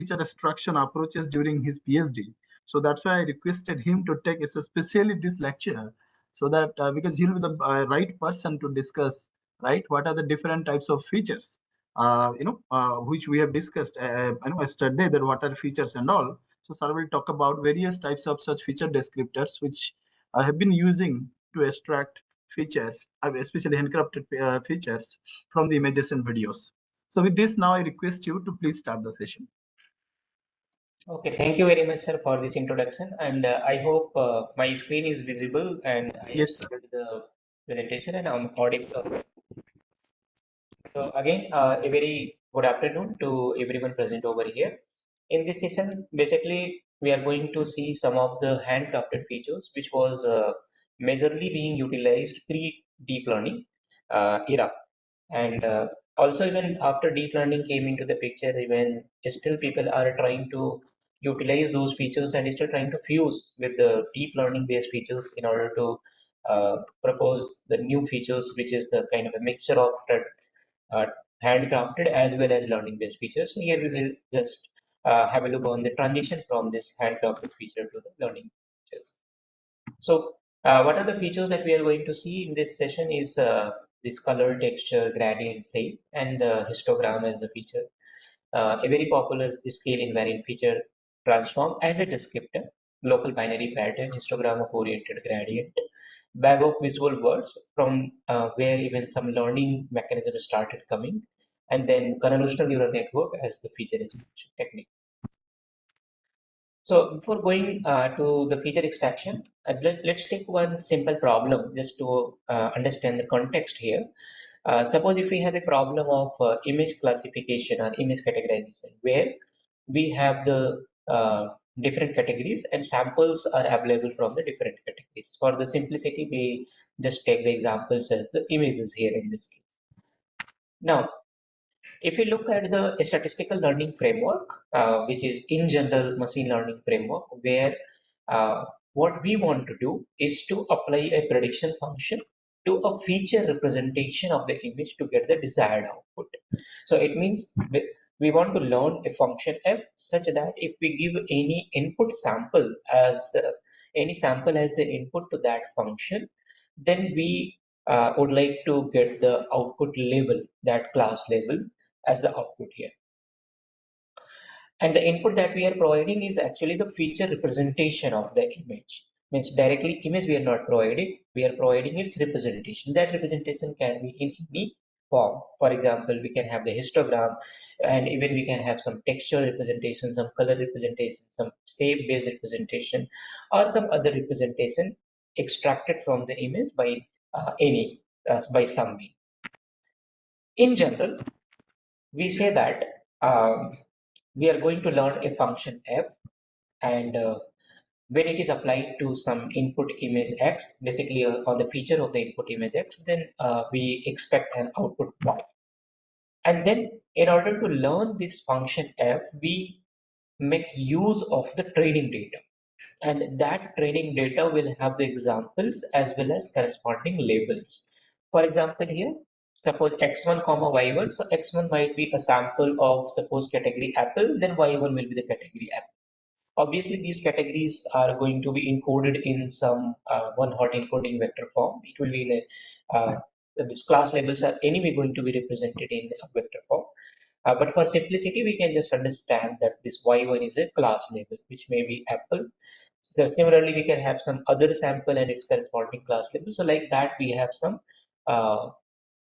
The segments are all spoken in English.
feature extraction approaches during his PhD. So that's why I requested him to take especially this lecture, so that because he'll be the right person to discuss, right, what are the different types of features, which we have discussed, yesterday, that what are features and all. So sir will talk about various types of such feature descriptors which I have been using to extract features, especially handcrafted features from the images and videos. So with this, now I request you to please start the session. Okay, thank you very much, sir, for this introduction. And I hope my screen is visible and I am Yes, sir. able to the presentation and I'm audible. So again, a very good afternoon to everyone present over here. In this session, basically, we are going to see some of the handcrafted features which was majorly being utilized pre-deep learning era. And also even after deep learning came into the picture, even still people are trying to utilize those features and still trying to fuse with the deep learning based features in order to propose the new features, which is the kind of a mixture of uh, handcrafted as well as learning based features. So here we will just have a look on the transition from this handcrafted feature to the learning features. So what are the features that we are going to see in this session is this color, texture, gradient, shape, and the histogram as the feature. A very popular scale invariant feature transform as a descriptor, local binary pattern, histogram of oriented gradient, bag of visual words from where even some learning mechanism started coming, and then convolutional neural network as the feature extraction technique. So before going to the feature extraction, let's take one simple problem just to understand the context here. Suppose if we have a problem of image classification or image categorization, where we have the different categories and samples are available from the different categories. For the simplicity, we just take the examples as the images here in this case. Now, if you look at the statistical learning framework, which is in general machine learning framework, where what we want to do is to apply a prediction function to a feature representation of the image to get the desired output. So it means we want to learn a function f such that if we give any input sample as any sample as the input to that function, then we would like to get the output label, that class label as the output here. And the input that we are providing is actually the feature representation of the image. Means directly image we are not providing, we are providing its representation. That representation can be in any form. For example, we can have the histogram, and even we can have some texture representation, some color representation, some shape based representation, or some other representation extracted from the image by by some means. In general, we say that we are going to learn a function f, and when it is applied to some input image x, basically on the feature of the input image x, then we expect an output y. And then in order to learn this function f, we make use of the training data. And that training data will have the examples as well as corresponding labels. For example, here, suppose x1 comma y1. So x1 might be a sample of suppose category apple, then y1 will be the category apple. Obviously, these categories are going to be encoded in some one hot encoding vector form. It will be in a, this class labels are anyway going to be represented in a vector form. But for simplicity, we can just understand that this y1 is a class label, which may be apple. So similarly, we can have some other sample and its corresponding class label. So like that, we have some,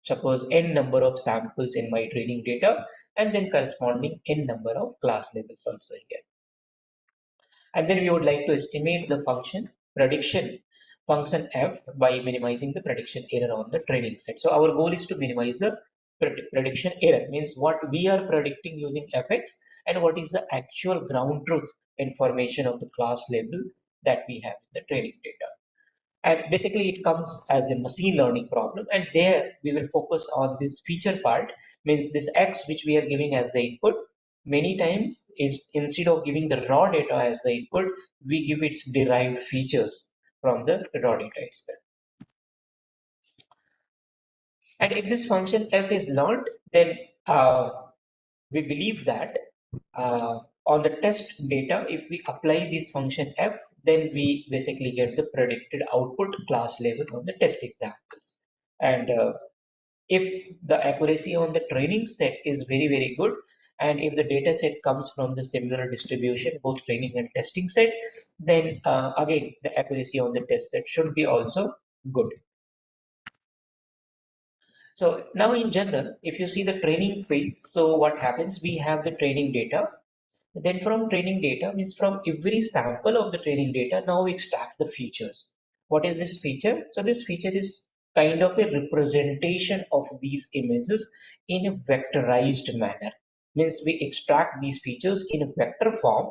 suppose n number of samples in my training data, and then corresponding n number of class labels also here. And then we would like to estimate the function prediction function f by minimizing the prediction error on the training set. So our goal is to minimize the prediction error, means what we are predicting using fx and what is the actual ground truth information of the class label that we have in the training data. And basically it comes as a machine learning problem, and there we will focus on this feature part, means this x which we are giving as the input. Many times instead of giving the raw data as the input, we give its derived features from the raw data itself. And if this function f is learned, then we believe that on the test data, if we apply this function f, then we basically get the predicted output class level on the test examples. And if the accuracy on the training set is very, very good, and if the data set comes from the similar distribution, both training and testing set, then again, the accuracy on the test set should be also good. So now in general, if you see the training phase, so what happens, we have the training data. Then from training data means from every sample of the training data, now we extract the features. What is this feature? So this feature is kind of a representation of these images in a vectorized manner. Means we extract these features in a vector form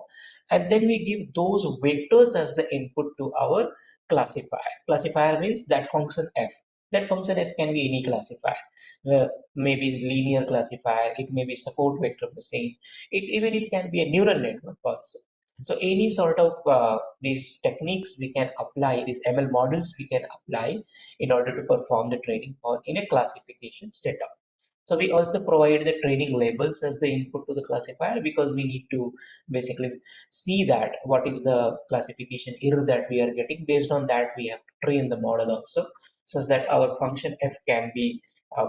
and then we give those vectors as the input to our classifier. Classifier means that function f. That function f can be any classifier. Maybe linear classifier, it may be support vector machine, even it can be a neural network also. So any sort of these techniques we can apply, these ML models we can apply in order to perform the training or in a classification setup. So we also provide the training labels as the input to the classifier because we need to basically see that what is the classification error that we are getting. Based on that, we have to train the model also, such that our function f can be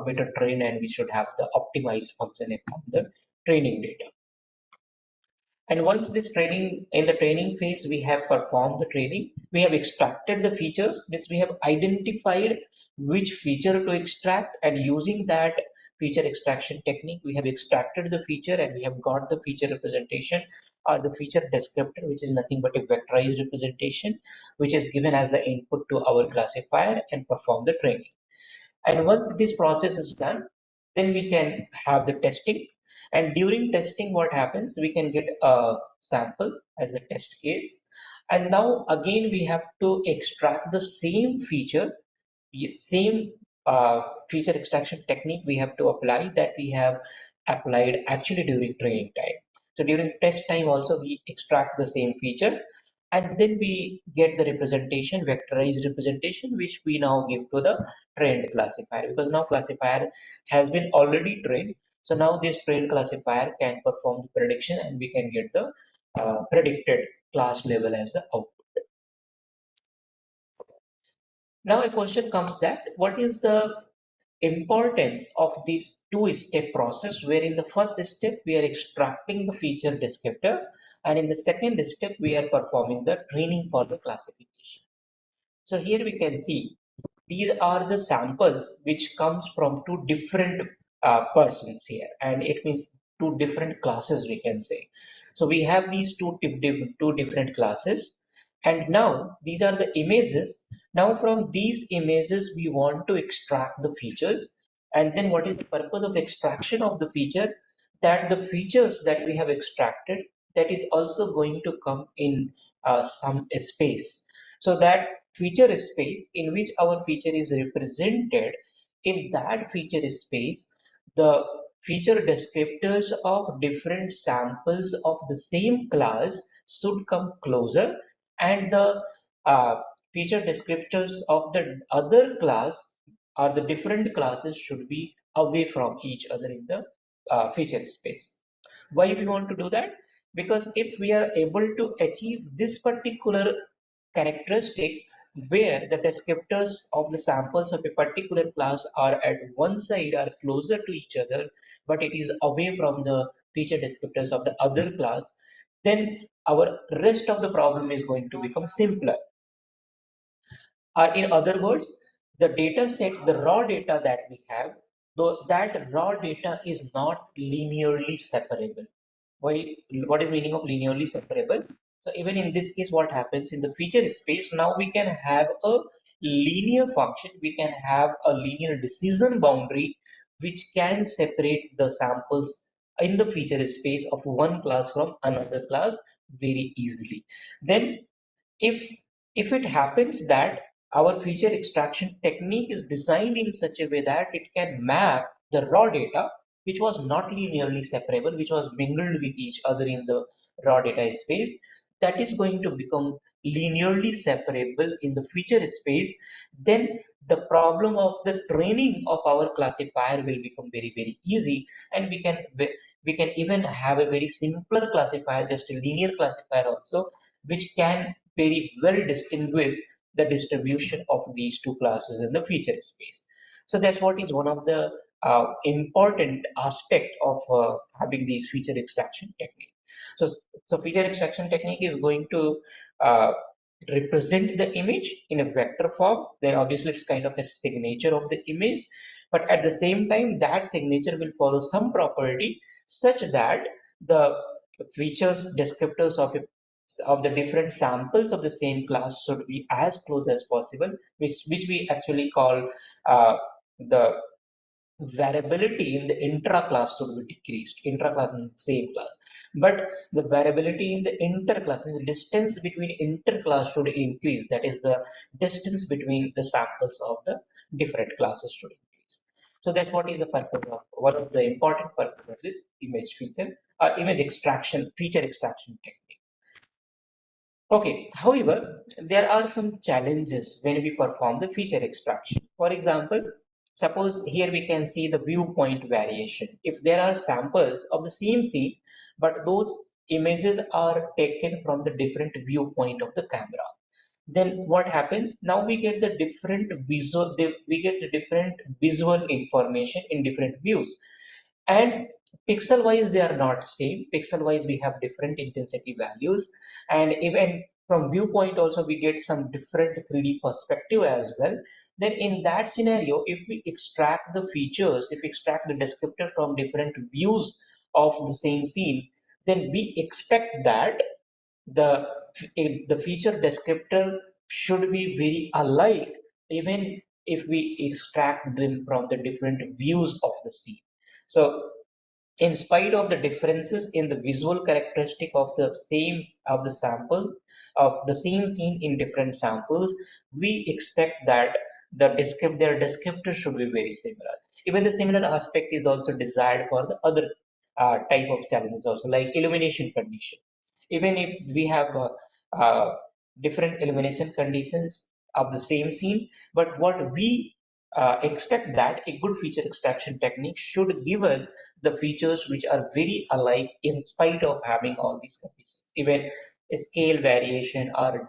better trained and we should have the optimized function f on the training data. And once this training, in the training phase, we have performed the training, we have extracted the features, means we have identified which feature to extract, and using that feature extraction technique, we have extracted the feature and we have got the feature representation or the feature descriptor, which is nothing but a vectorized representation, which is given as the input to our classifier and perform the training. And once this process is done, then we can have the testing. And during testing, what happens? We can get a sample as the test case. And now again, we have to extract the same feature, same feature extraction technique we have to apply that we have applied actually during training time. So during test time also we extract the same feature and then we get the representation, vectorized representation, which we now give to the trained classifier because now classifier has been already trained. So now this trained classifier can perform the prediction and we can get the predicted class level as the output. Now a question comes that what is the importance of this two-step process where in the first step we are extracting the feature descriptor and in the second step we are performing the training for the classification. So here we can see these are the samples which comes from two different persons here, and it means two different classes we can say. So we have these two different classes, and now these are the images. Now from these images we want to extract the features, and then what is the purpose of extraction of the feature? That the features that we have extracted that is also going to come in some space, so that feature space in which our feature is represented, in that feature space the feature descriptors of different samples of the same class should come closer and the uh, feature descriptors of the other class or the different classes should be away from each other in the feature space. Why we want to do that? Because if we are able to achieve this particular characteristic where the descriptors of the samples of a particular class are at one side are closer to each other, but it is away from the feature descriptors of the other class, then our rest of the problem is going to become simpler. Or in other words, the data set, the raw data that we have, though that raw data is not linearly separable. Why? What is meaning of linearly separable? So even in this case, what happens in the feature space? Now we can have a linear function. We can have a linear decision boundary, which can separate the samples in the feature space of one class from another class very easily. Then if if it happens that our feature extraction technique is designed in such a way that it can map the raw data which was not linearly separable, which was mingled with each other in the raw data space, that is going to become linearly separable in the feature space, then the problem of the training of our classifier will become very, very easy, and we can We can even have a very simpler classifier, just a linear classifier also, which can very well distinguish the distribution of these two classes in the feature space. So that's what is one of the important aspect of having these feature extraction technique. So, so feature extraction technique is going to uh, represent the image in a vector form. Then obviously it's kind of a signature of the image, but at the same time that signature will follow some property such that the features descriptors of the different samples of the same class should be as close as possible, which we actually call the variability in the intra-class should be decreased, intra-class in the same class. But the variability in the inter-class means the distance between inter-class should increase. That is the distance between the samples of the different classes should increase. So that's what is the purpose of one of the important purpose of this image feature or image extraction, feature extraction technique. Okay, however, there are some challenges when we perform the feature extraction. For example, suppose here we can see the viewpoint variation. If there are samples of the same scene, but those images are taken from the different viewpoint of the camera, then what happens? Now we get the different we get the different visual information in different views. And pixel wise they are not same. Pixel wise we have different intensity values, and even from viewpoint also we get some different 3D perspective as well. Then in that scenario, if we extract the features, if we extract the descriptor from different views of the same scene, then we expect that the the feature descriptor should be very alike even if we extract them from the different views of the scene. So in spite of the differences in the visual characteristic of the sample of the same scene in different samples, we expect that their descriptor should be very similar. Even the similar aspect is also desired for the other type of challenges also, like illumination condition. Even if we have different illumination conditions of the same scene, but what we expect that a good feature extraction technique should give us the features which are very alike in spite of having all these conditions. Even a scale variation or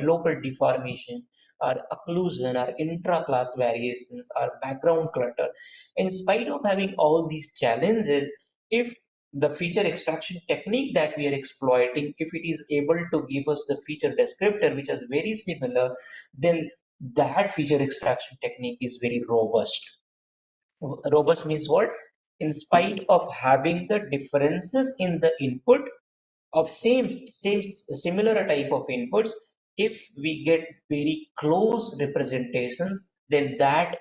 local deformation or occlusion or intra-class variations or background clutter. In spite of having all these challenges, if the feature extraction technique that we are exploiting, if it is able to give us the feature descriptor which is very similar, then that feature extraction technique is very robust. Robust means what? In spite of having the differences in the input of same similar type of inputs, if we get very close representations, then that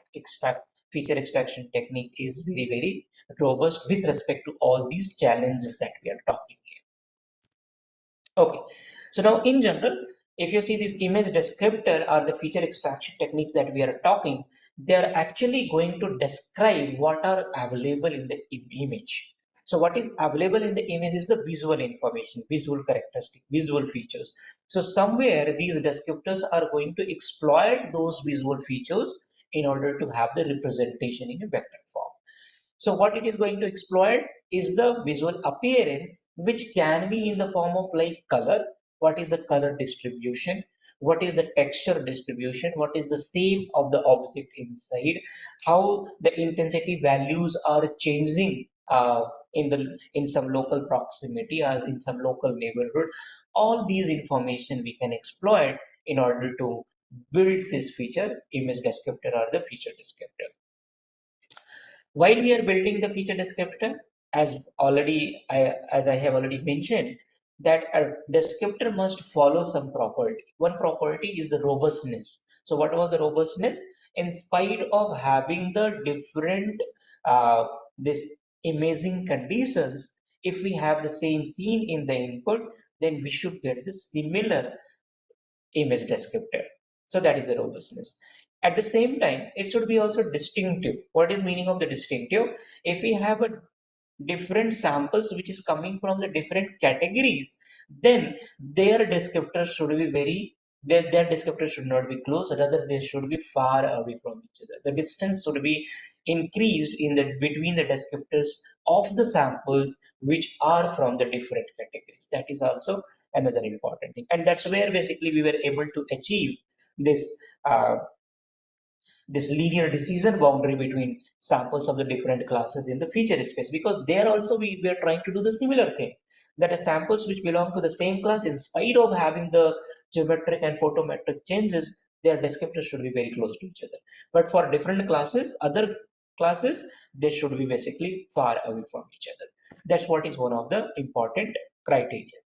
feature extraction technique is very robust with respect to all these challenges that we are talking here. Okay, so now in general, if you see this image descriptor or the feature extraction techniques that we are talking, they are actually going to describe what are available in the image. So what is available in the image is the visual information, visual characteristic, visual features. So somewhere these descriptors are going to exploit those visual features in order to have the representation in a vector form. So what it is going to exploit is the visual appearance, which can be in the form of like color. What is the color distribution? What is the texture distribution? What is the shape of the object inside? How the intensity values are changing in some local proximity or in some local neighborhood. All these information we can exploit in order to build this feature, image descriptor or the feature descriptor. While we are building the feature descriptor, as I have already mentioned, that a descriptor must follow some property. One property is the robustness. So what was the robustness? In spite of having the different this imaging conditions, if we have the same scene in the input, then we should get the similar image descriptor. So that is the robustness. At the same time, it should be also distinctive. What is meaning of the distinctive? If we have a different samples which is coming from the different categories, then their descriptors should be their descriptors should not be close, rather they should be far away from each other. The distance should be increased in the between the descriptors of the samples which are from the different categories. That is also another important thing, and that's where basically we were able to achieve this uh, this linear decision boundary between samples of the different classes in the feature space, because there also we were trying to do the similar thing, that the samples which belong to the same class, in spite of having the geometric and photometric changes, their descriptors should be very close to each other. But for different classes, other classes, they should be basically far away from each other. That's what is one of the important criteria.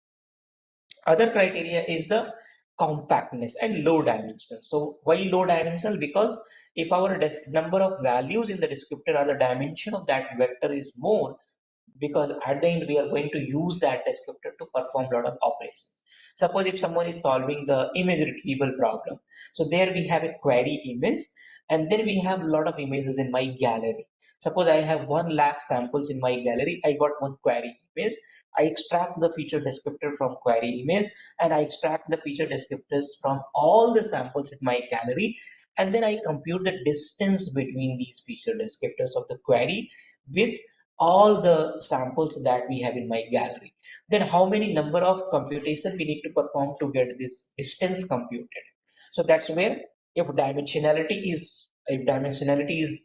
Other criteria is the compactness and low dimensional. So why low dimensional? Because if our number of values in the descriptor or the dimension of that vector is more, because at the end we are going to use that descriptor to perform a lot of operations. Suppose if someone is solving the image retrieval problem, so there we have a query image, and then we have a lot of images in my gallery. Suppose I have 1 lakh samples in my gallery, I got one query image. I extract the feature descriptor from query image, and I extract the feature descriptors from all the samples in my gallery, and then I compute the distance between these feature descriptors of the query with all the samples that we have in my gallery. Then how many number of computation we need to perform to get this distance computed. So that's where if dimensionality is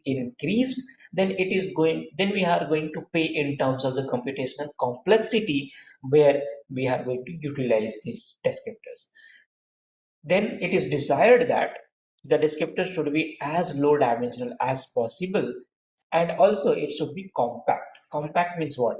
increased, then it is going then we are going to pay in terms of the computational complexity, where we are going to utilize these descriptors. Then it is desired that the descriptor should be as low dimensional as possible, and also it should be compact. Compact means what?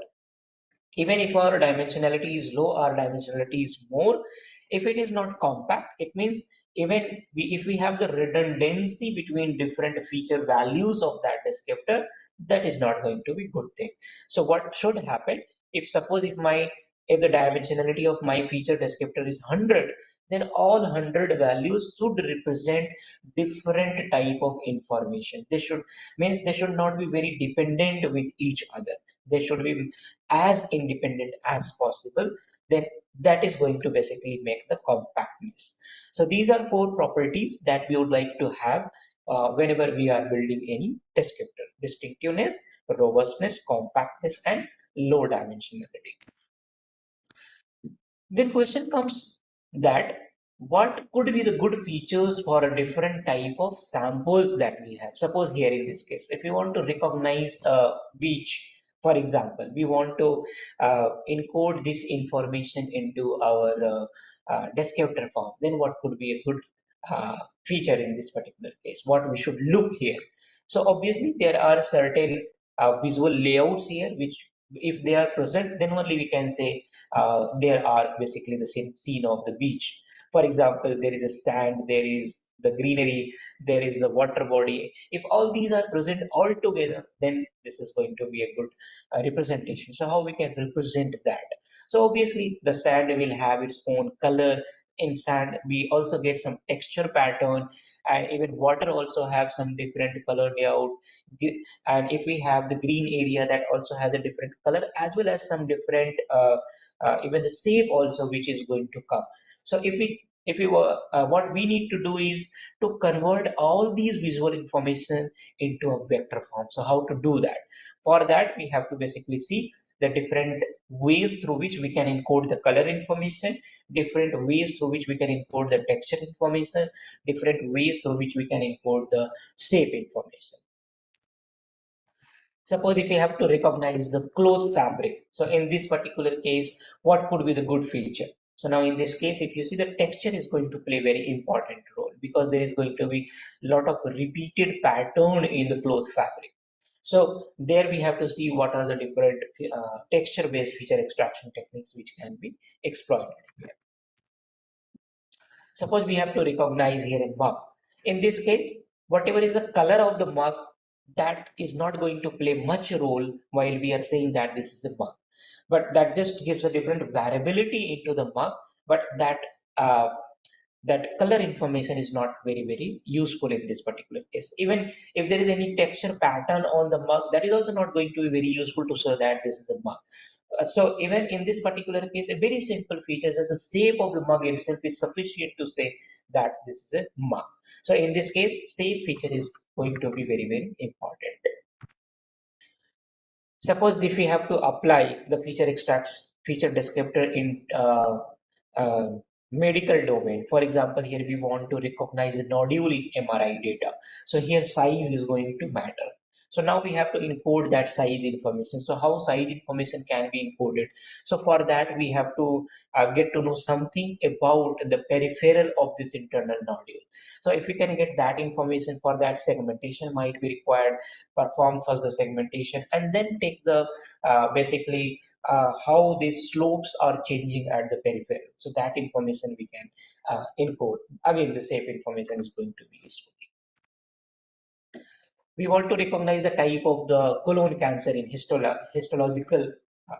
Even if our dimensionality is low or dimensionality is more, if it is not compact, it means if we have the redundancy between different feature values of that descriptor, that is not going to be good thing. So what should happen, if suppose if the dimensionality of my feature descriptor is 100, then all 100 values should represent different type of information. They should not be very dependent with each other. They should be as independent as possible. Then that is going to basically make the compactness. So these are 4 properties that we would like to have whenever we are building any descriptor: distinctiveness, robustness, compactness, and low dimensionality. Then question comes that what could be the good features for a different type of samples that we have. Suppose here in this case, if we want to recognize a beach, for example, we want to encode this information into our descriptor form, then what could be a good feature in this particular case? What we should look here? So obviously there are certain visual layouts here, which if they are present, then only we can say there are basically the same scene of the beach. For example, there is a sand, there is the greenery, there is the water body. If all these are present all together, then this is going to be a good representation. So how we can represent that? So obviously the sand will have its own color. In sand, we also get some texture pattern, and even water also have some different color layout. And if we have the green area, that also has a different color, as well as some different even the shape also which is going to come. So if we were what we need to do is to convert all these visual information into a vector form. So how to do that? For that we have to basically see the different ways through which we can encode the color information, different ways through which we can encode the texture information, different ways through which we can encode the shape information. Suppose if you have to recognize the cloth fabric. So in this particular case, what could be the good feature? So now in this case, if you see, the texture is going to play very important role, because there is going to be a lot of repeated pattern in the cloth fabric. So there we have to see what are the different texture-based feature extraction techniques which can be exploited here. Suppose we have to recognize here a mug. In this case, whatever is the color of the mug, that is not going to play much role while we are saying that this is a mug. But that just gives a different variability into the mug. But uh, that color information is not very useful in this particular case. Even if there is any texture pattern on the mug, that is also not going to be very useful to show that this is a mug. So even in this particular case, a very simple feature as the shape of the mug itself is sufficient to say that this is a mug. So in this case, shape feature is going to be very important. Suppose if we have to apply the feature descriptor in uh, medical domain. For example, here we want to recognize a nodule in MRI data. So here size is going to matter. So now we have to encode that size information. So how size information can be encoded? So for that we have to get to know something about the peripheral of this internal nodule. So if we can get that information, for that segmentation might be required, perform first the segmentation and then take the basically how these slopes are changing at the peripheral. So that information we can encode. Again, the same information is going to be useful. We want to recognize the type of the colon cancer in histological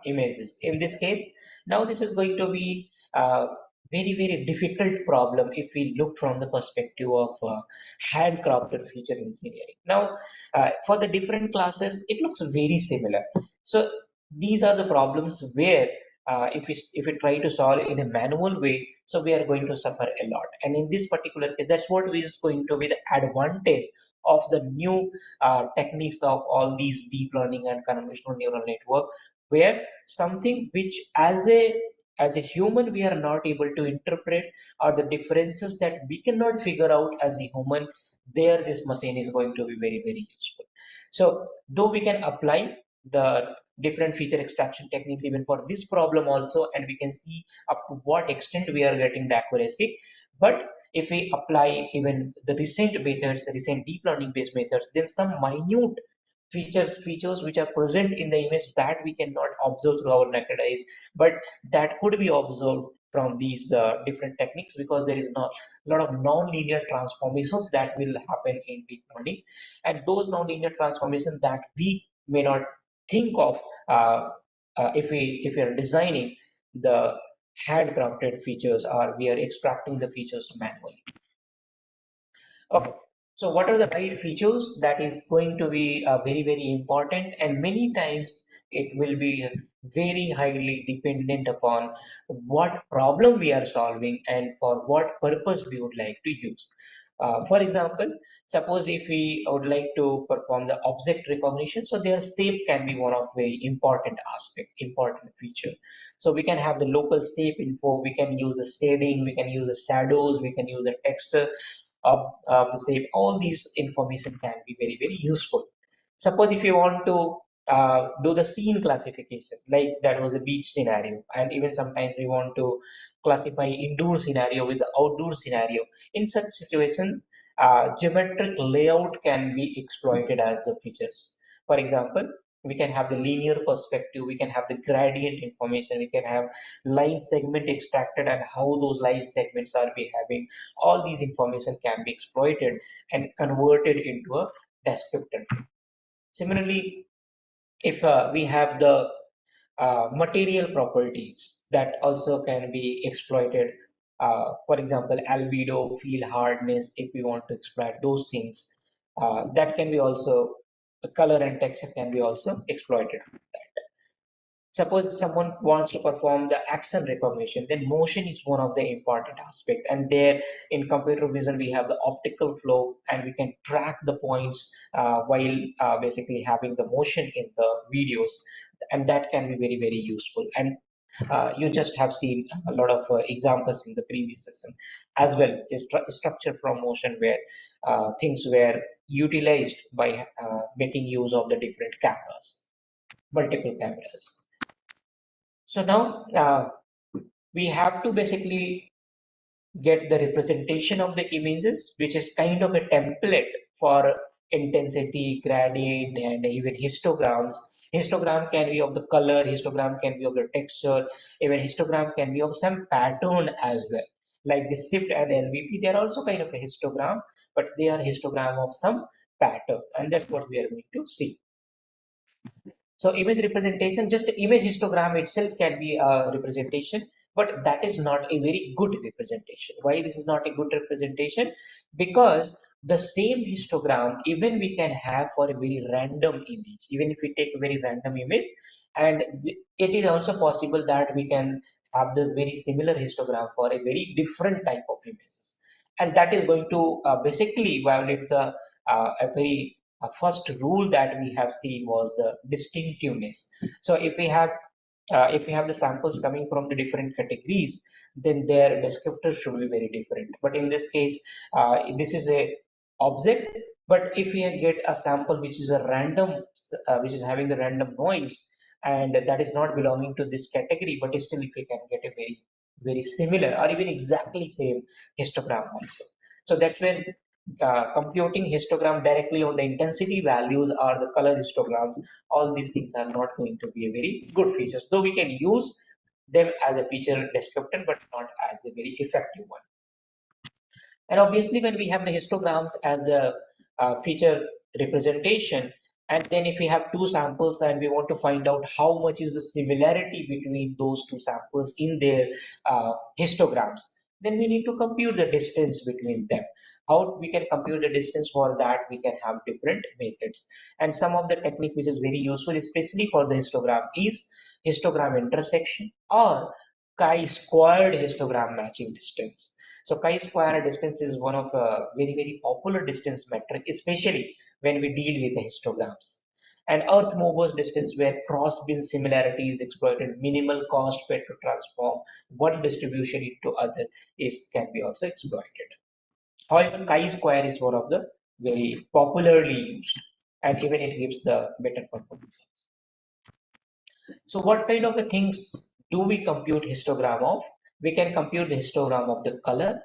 images. In this case, now this is going to be a very, very difficult problem if we look from the perspective of handcrafted feature engineering. Now, for the different classes, it looks very similar. So these are the problems where if we try to solve in a manual way, so we are going to suffer a lot. And in this particular case, that's what is going to be the advantage of the new techniques of all these deep learning and convolutional neural network, where something which as a human we are not able to interpret, or the differences that we cannot figure out as a human, there this machine is going to be very, very useful. So though we can apply the different feature extraction techniques even for this problem also, and we can see up to what extent we are getting the accuracy, but if we apply even the recent methods, the recent deep learning based methods, then some minute features which are present in the image that we cannot observe through our naked eyes, but that could be observed from these different techniques, because there is not a lot of non-linear transformations that will happen in deep learning, and those non-linear transformations that we may not think of if we are designing the handcrafted features, or we are extracting the features manually. Okay. So what are the right features? That is going to be very, very important, and many times it will be very highly dependent upon what problem we are solving and for what purpose we would like to use. For example, suppose if we would like to perform the object recognition, so their shape can be one of very important aspect, important feature. So we can have the local shape info, we can use the shading, we can use the shadows, we can use the texture of the shape. All these information can be very, very useful. Suppose if you want to do the scene classification, like that was a beach scenario, and even sometimes we want to classify indoor scenario with the outdoor scenario. In such situations, geometric layout can be exploited as the features. For example, we can have the linear perspective, we can have the gradient information, we can have line segment extracted and how those line segments are behaving. All these information can be exploited and converted into a descriptor. Similarly, if we have the material properties that also can be exploited, for example, albedo, field hardness, if we want to exploit those things, that can be also, color and texture can be also exploited. Suppose someone wants to perform the action recognition, then motion is one of the important aspect. And there in computer vision, we have the optical flow and we can track the points while basically having the motion in the videos. And that can be very, very useful. And you just have seen a lot of examples in the previous session as well. Structure from motion where things were utilized by making use of the different cameras, multiple cameras. So now we have to basically get the representation of the images, which is kind of a template for intensity, gradient, and even histograms. Histogram can be of the color, histogram can be of the texture, even histogram can be of some pattern as well. Like the SIFT and LVP, they are also kind of a histogram, but they are histogram of some pattern, and that's what we are going to see. So image representation, just image histogram itself can be a representation, but that is not a very good representation. Why this is not a good representation? Because the same histogram, even we can have for a very random image, even if we take a very random image, and it is also possible that we can have the very similar histogram for a very different type of images. And that is going to basically violate the a very first rule that we have seen was the distinctiveness. So if we have the samples coming from the different categories, then their descriptors should be very different. But in this case, this is a object. But if we get a sample which is a random, which is having the random noise, and that is not belonging to this category, but still if we can get a very similar or even exactly same histogram also. So that's when computing histogram directly on the intensity values or the color histograms, all these things are not going to be a very good features. Though we can use them as a feature descriptor, but not as a very effective one. And obviously, when we have the histograms as the feature representation, and then if we have two samples and we want to find out how much is the similarity between those two samples in their histograms, then we need to compute the distance between them. How we can compute the distance? For that, we can have different methods. And some of the technique which is very useful, especially for the histogram, is histogram intersection or chi-squared histogram matching distance. So chi-square distance is one of a very popular distance metric, especially when we deal with the histograms. And earth movers distance, where cross-bin similarity is exploited, minimal cost paid to transform one distribution into other is can be also exploited. However, chi-square is one of the very popularly used, and even it gives the better performance. So what kind of a things do we compute histogram of? We can compute the histogram of the color.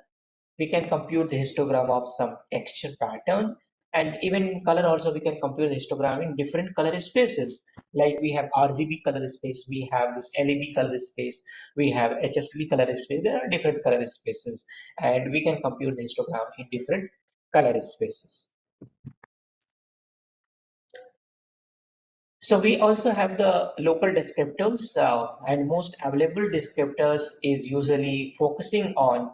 We can compute the histogram of some texture pattern, and even in color also we can compute the histogram in different color spaces. Like we have RGB color space, we have this LED color space, we have HSV color space. There are different color spaces, and we can compute the histogram in different color spaces. So we also have the local descriptors, and most available descriptors is usually focusing on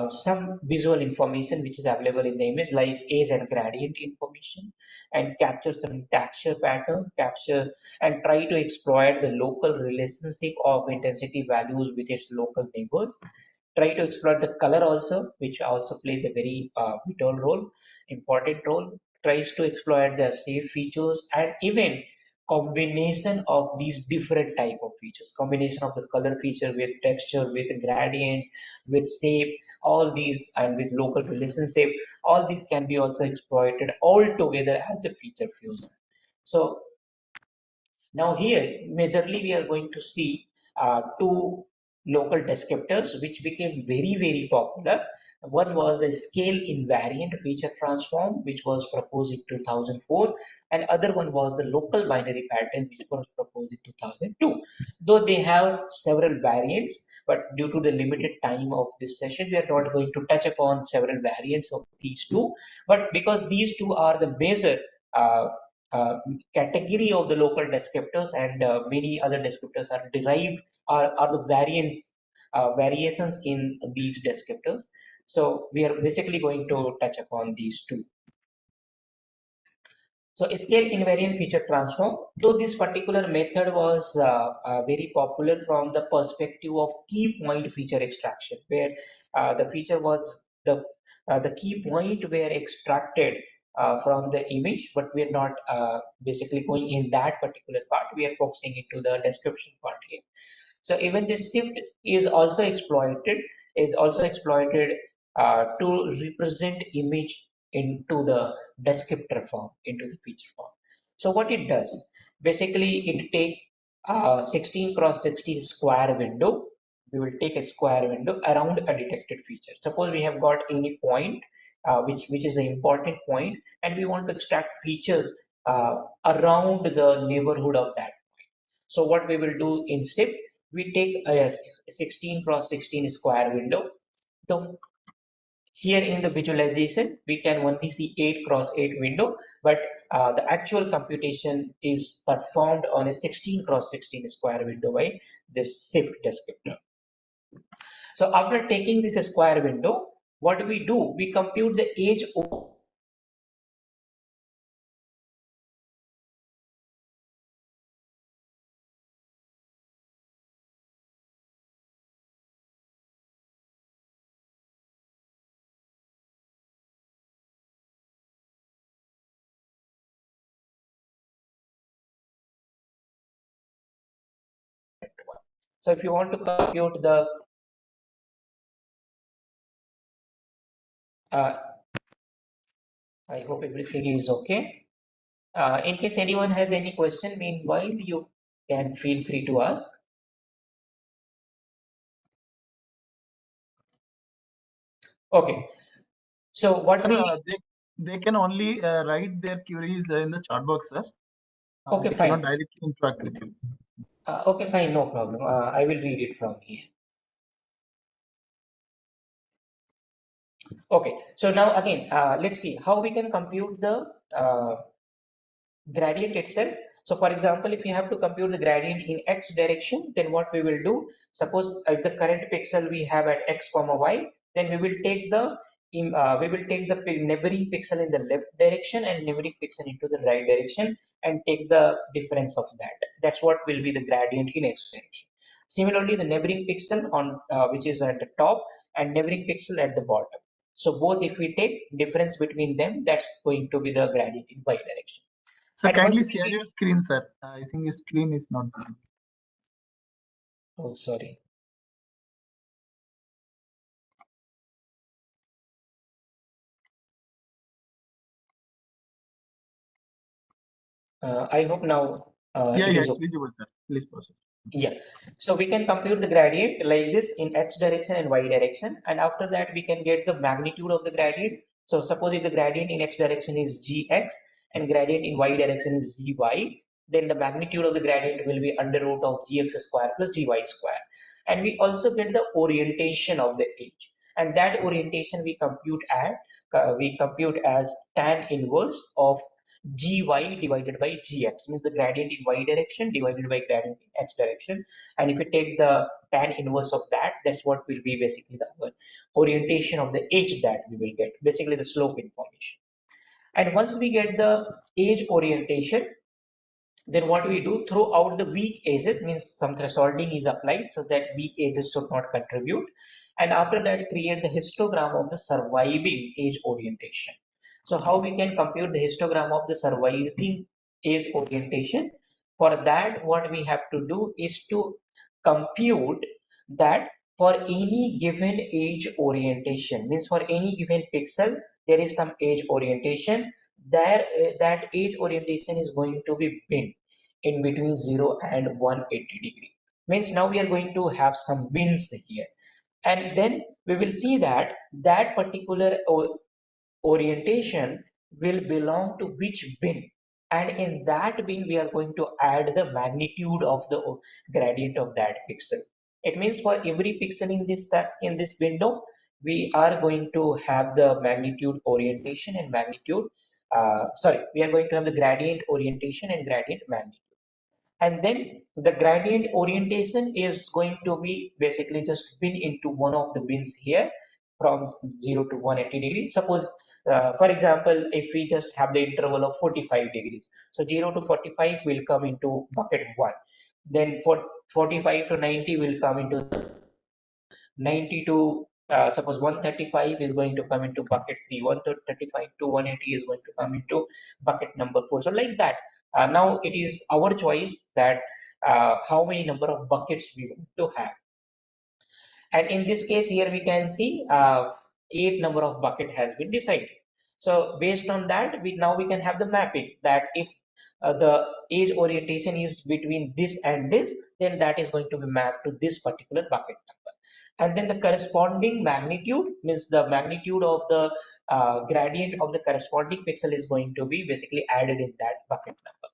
some visual information which is available in the image, like age and gradient information, and capture some texture pattern, capture and try to exploit the local relationship of intensity values with its local neighbors. Try to exploit the color also, which also plays a very vital role, important role. Tries to exploit the safe features, and even combination of these different type of features, combination of the color feature with texture, with gradient, with shape, all these, and with local relationship, all these can be also exploited all together as a feature fusion. So now here, majorly we are going to see two local descriptors which became very popular. One was the scale invariant feature transform, which was proposed in 2004, and other one was the local binary pattern, which was proposed in 2002. Though they have several variants, but due to the limited time of this session, we are not going to touch upon several variants of these two. But because these two are the major uh, uh, category of the local descriptors, and many other descriptors are derived, are the variations in these descriptors. So we are basically going to touch upon these two. So scale invariant feature transform, though this particular method was very popular from the perspective of key point feature extraction, where the feature was the key point were extracted from the image, but we are not basically going in that particular part. We are focusing into the description part here. So even this shift is also exploited to represent image into the descriptor form, into the feature form. So what it does, basically it take 16 cross 16 square window. We will take a square window around a detected feature. Suppose we have got any point, which is an important point, and we want to extract feature around the neighborhood of that. So what we will do in SIP, we take a 16 cross 16 square window. So here in the visualization, we can only see 8 cross 8 window, but the actual computation is performed on a 16 cross 16 square window by this SIP descriptor. So after taking this square window, what do? We compute the age of So if you want to compute the uh, I hope everything is okay. In case anyone has any question, meanwhile, you can feel free to ask. Okay, so what Sir, we, they can only write their queries in the chat box, sir. okay, They cannot fine. directly interact with you. Okay, fine, no problem. I will read it from here. Okay, so now again, let's see how we can compute the gradient itself. So for example, if you have to compute the gradient in x direction, then what we will do, suppose if the current pixel we have at x comma y, then we will take the neighboring pixel in the left direction and neighboring pixel into the right direction and take the difference of that. That's what will be the gradient in x direction. Similarly, the neighboring pixel on which is at the top and neighboring pixel at the bottom. So both if we take difference between them, that's going to be the gradient in y direction. So And kindly once we share get, your screen, sir. I think your screen is not visible. oh, sorry. I hope now Yeah, it yeah, is it's okay. visible, sir. Please proceed. Yeah. So we can compute the gradient like this in x direction and y direction. And after that, we can get the magnitude of the gradient. So suppose if the gradient in x direction is gx and gradient in y direction is gy, then the magnitude of the gradient will be under root of gx square plus gy square. And we also get the orientation of the edge. And that orientation we compute as tan inverse of gy divided by gx, means the gradient in y direction divided by gradient in x direction. And if we take the tan inverse of that, that's what will be basically the orientation of the edge that we will get, basically the slope information. And once we get the edge orientation, then what we do throughout the weak edges, means some thresholding is applied so that weak edges should not contribute. And after that, create the histogram of the surviving edge orientation. So how we can compute the histogram of the surviving edge orientation? For that, what we have to do is to compute that for any given edge orientation, means for any given pixel, there is some edge orientation there. That edge orientation is going to be bent in between 0 and 180-degree. Means now we are going to have some bins here. And then we will see that that particular orientation will belong to which bin. And in that bin, we are going to add the magnitude of the gradient of that pixel. It means for every pixel in this window, we are going to have the magnitude orientation and magnitude. We are going to have the gradient orientation and gradient magnitude. And then the gradient orientation is going to be basically just bin into one of the bins here from 0 to 180-degree. Suppose, for example, if we just have the interval of 45 degrees, so 0 to 45 will come into bucket 1. Then for 45 to 90 will come into 90 to suppose 135 is going to come into bucket 3, 135 to 180 is going to come into bucket number 4. So like that, now it is our choice that how many number of buckets we want to have. And in this case here we can see 8 number of bucket has been decided. So based on that, we can have the mapping that if the edge orientation is between this and this, then that is going to be mapped to this particular bucket number. And then the corresponding magnitude, means the magnitude of the gradient of the corresponding pixel is going to be basically added in that bucket number.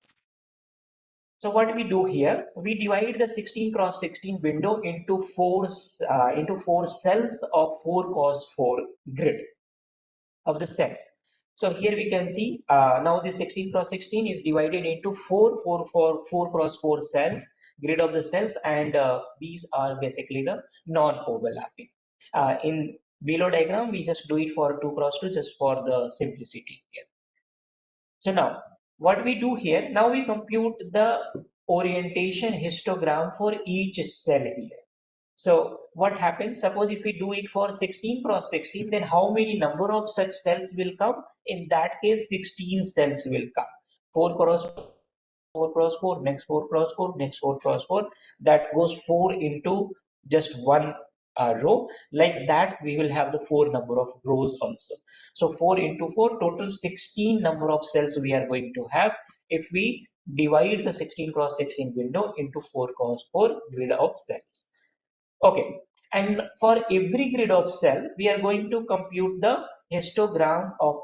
So what we do here, we divide the 16 cross 16 window into four cells of 4 cross 4 grid of the cells. So here we can see now this 16 cross 16 is divided into 4 cross 4 cells, grid of the cells, and these are basically the non-overlapping. In below diagram, we just do it for 2 cross 2 just for the simplicity here. So now what we do here, now we compute the orientation histogram for each cell here. So what happens, suppose if we do it for 16 cross 16, then how many number of such cells will come? In that case, 16 cells will come. 4 cross 4 cross 4, next 4 cross 4, next 4 cross 4. That goes 4 into just one row. Like that, we will have the 4 number of rows also. So 4 into 4, total 16 number of cells we are going to have if we divide the 16 cross 16 window into 4 cross 4 grid of cells. Okay, and for every grid of cell, we are going to compute the histogram of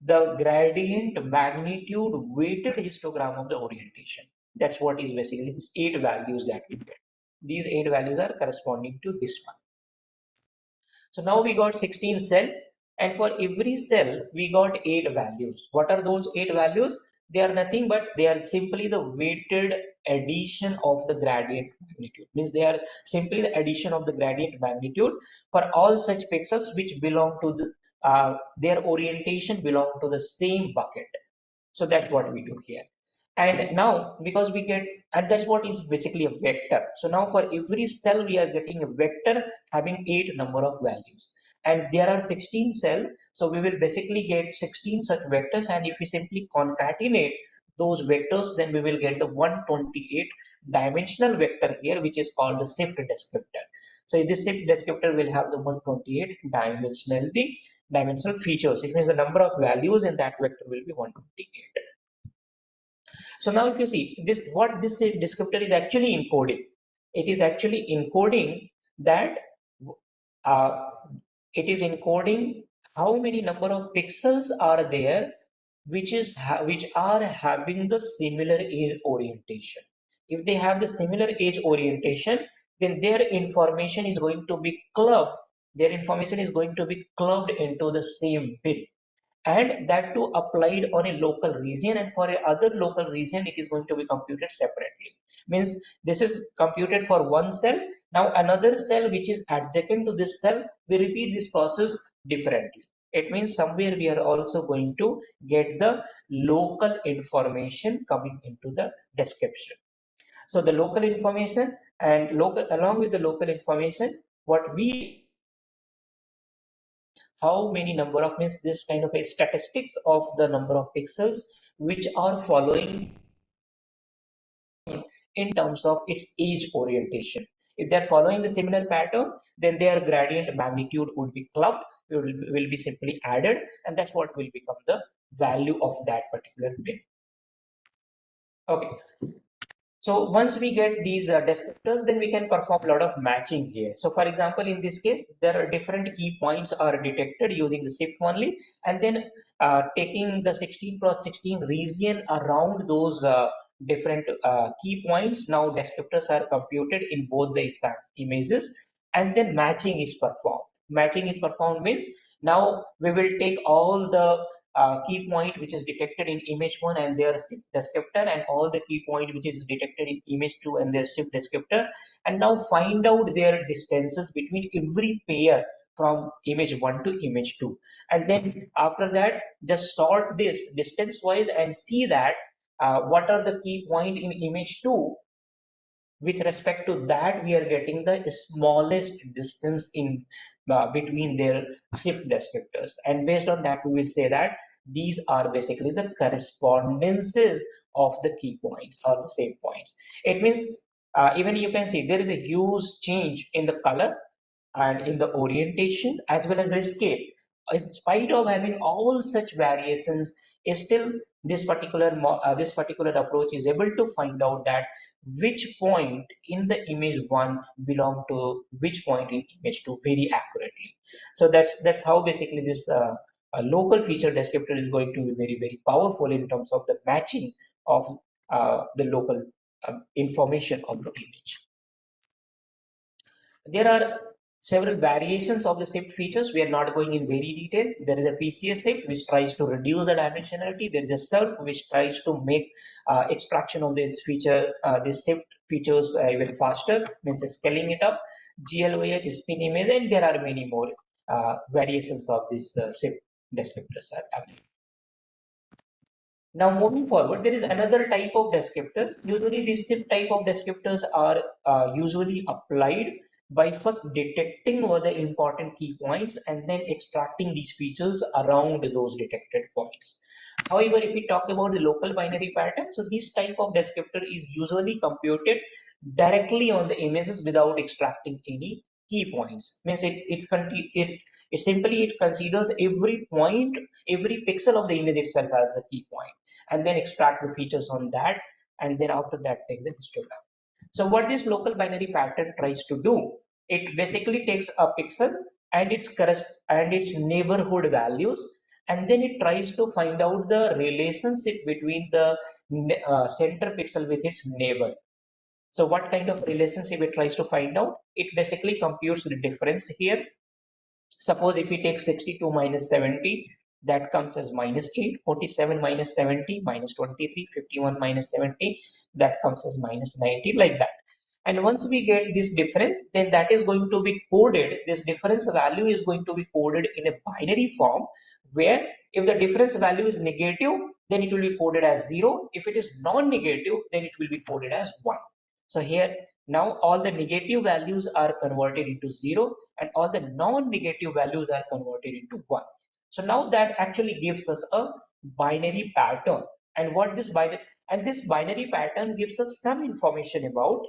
the gradient magnitude weighted histogram of the orientation. That's what is basically these 8 values that we get. These 8 values are corresponding to this one. So now we got 16 cells, and for every cell we got 8 values. What are those 8 values? They are nothing but they are simply the weighted addition of the gradient magnitude. Means they are simply the addition of the gradient magnitude for all such pixels which belong to the their orientation belong to the same bucket. So that's what we do here. And now because we get, and that's what is basically a vector. So now for every cell we are getting a vector having 8 number of values, and there are 16 cell. So we will basically get 16 such vectors, and if we simply concatenate those vectors, then we will get the 128 dimensional vector here, which is called the shift descriptor. So this shift descriptor will have the 128 dimensional features. It means the number of values in that vector will be 128. So now if you see this, what this descriptor is actually encoding, it is actually encoding that uh, it is encoding how many number of pixels are there which are having the similar edge orientation. If they have the similar edge orientation, then their information is going to be clubbed. Their information is going to be clubbed into the same bin, and that too applied on a local region, and for a other local region it is going to be computed separately. Means this is computed for one cell. Now another cell which is adjacent to this cell, we repeat this process differently. It means somewhere we are also going to get the local information coming into the description. So the local information, and local along with the local information, what we, how many number of, means this kind of a statistics of the number of pixels which are following in terms of its age orientation. If they're following the similar pattern, then their gradient magnitude would be clubbed, will be simply added, and that's what will become the value of that particular bin. Okay. So once we get these descriptors, then we can perform a lot of matching here. So for example, in this case, there are different key points are detected using the shift only, and then taking the 16 cross 16 region around those different key points. Now descriptors are computed in both the images, and then matching is performed. Matching is performed means now we will take all the key point which is detected in image 1 and their shift descriptor, and all the key point which is detected in image 2 and their shift descriptor, and now find out their distances between every pair from image 1 to image 2, and then after that just sort this distance wise and see that what are the key point in image 2. With respect to that, we are getting the smallest distance in between their shift descriptors, and based on that we will say that these are basically the correspondences of the key points or the same points. It means even you can see there is a huge change in the color and in the orientation as well as the scale. In spite of having all such variations, still this particular approach is able to find out that which point in the image 1 belong to which point in image 2 very accurately. So that's how basically this local feature descriptor is going to be very powerful in terms of the matching of the local information of the image. There are several variations of the shift features. We are not going in very detail. There is a PCS shift which tries to reduce the dimensionality. There is a surf which tries to make extraction of this feature, this shift features even faster, means scaling it up. GLOH, spin image, and there are many more variations of this shift descriptors are available. Now moving forward, there is another type of descriptors. Usually these shift type of descriptors are usually applied by first detecting what the important key points and then extracting these features around those detected points. However, if we talk about the local binary pattern, so this type of descriptor is usually computed directly on the images without extracting any key points. Means it simply it considers every point, every pixel of the image itself as the key point, and then extract the features on that, and then after that take the histogram. So what this local binary pattern tries to do, it basically takes a pixel and its neighborhood values, and then it tries to find out the relationship between the center pixel with its neighbor. So what kind of relationship it tries to find out? It basically computes the difference here. Suppose if we take 62 minus 70, that comes as minus 8, 47 minus 70, minus 23, 51 minus 70, that comes as minus 90, like that. And once we get this difference, then that is going to be coded, this difference value is going to be coded in a binary form, where if the difference value is negative, then it will be coded as 0. If it is non-negative, then it will be coded as 1. So here, now all the negative values are converted into 0, and all the non-negative values are converted into 1. So now that actually gives us a binary pattern. And this binary pattern gives us some information about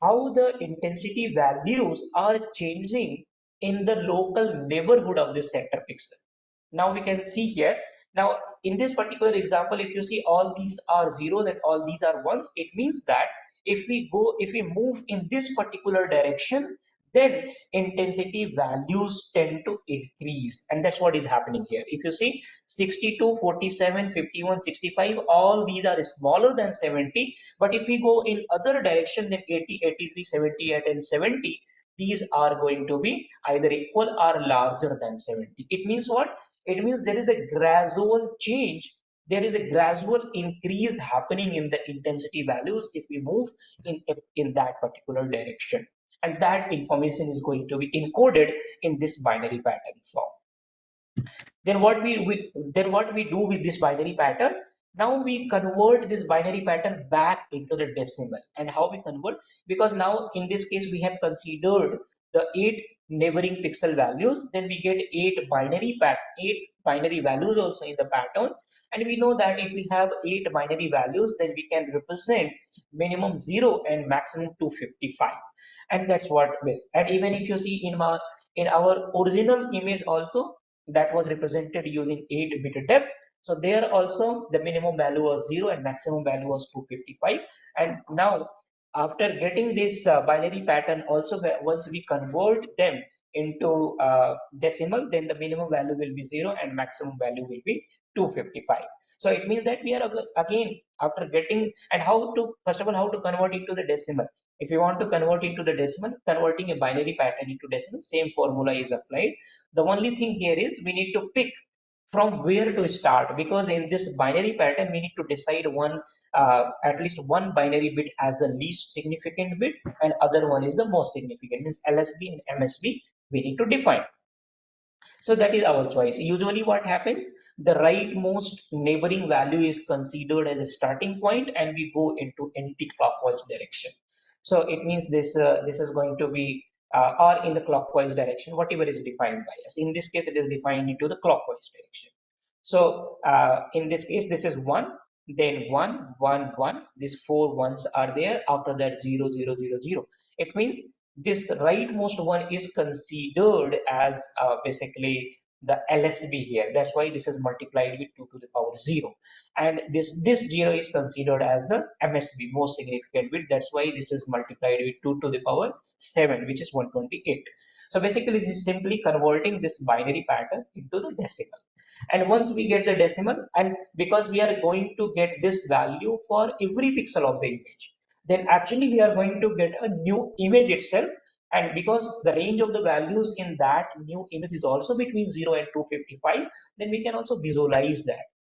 how the intensity values are changing in the local neighborhood of the center pixel. Now we can see here. Now in this particular example, if you see all these are zeros and all these are ones, it means that if we move in this particular direction, then intensity values tend to increase, and that's what is happening here. If you see 62, 47, 51, 65, all these are smaller than 70, but if we go in other direction, then 80, 83, 78 and 70, these are going to be either equal or larger than 70. It means what? It means there is a gradual change, there is a gradual increase happening in the intensity values if we move in that particular direction, and that information is going to be encoded in this binary pattern form. Then what we do with this binary pattern? Now we convert this binary pattern back into the decimal. And how we convert? Because now in this case we have considered the 8 neighboring pixel values, then we get 8 binary values also in the pattern, and we know that if we have 8 binary values, then we can represent minimum 0 and maximum 255, and that's what this. And even if you see in our original image also, that was represented using 8-bit depth. So there also the minimum value was 0 and maximum value was 255. And now after getting this binary pattern also, once we convert them into decimal, then the minimum value will be 0 and maximum value will be 255. So it means that we are again after getting, and how to, first of all, how to convert it to the decimal. If you want to convert into the decimal, converting a binary pattern into decimal, same formula is applied. The only thing here is we need to pick from where to start, because in this binary pattern we need to decide one at least one binary bit as the least significant bit, and other one is the most significant, means LSB and MSB we need to define. So that is our choice. Usually what happens, the rightmost neighboring value is considered as a starting point, and we go into anti-clockwise direction. So it means this is going to be or in the clockwise direction, whatever is defined by us. In this case, it is defined into the clockwise direction. So in this case, this is 1, then 1, 1, 1. These 4 ones are there. After that, 0, 0, 0, 0. It means this rightmost one is considered as basically the LSB here. That's why this is multiplied with 2 to the power 0. And this 0 is considered as the MSB, most significant bit. That's why this is multiplied with 2 to the power 7, which is 128. So basically, this is simply converting this binary pattern into the decimal. And once we get the decimal, and because we are going to get this value for every pixel of the image, then actually we are going to get a new image itself. And because the range of the values in that new image is also between 0 and 255, then we can also visualize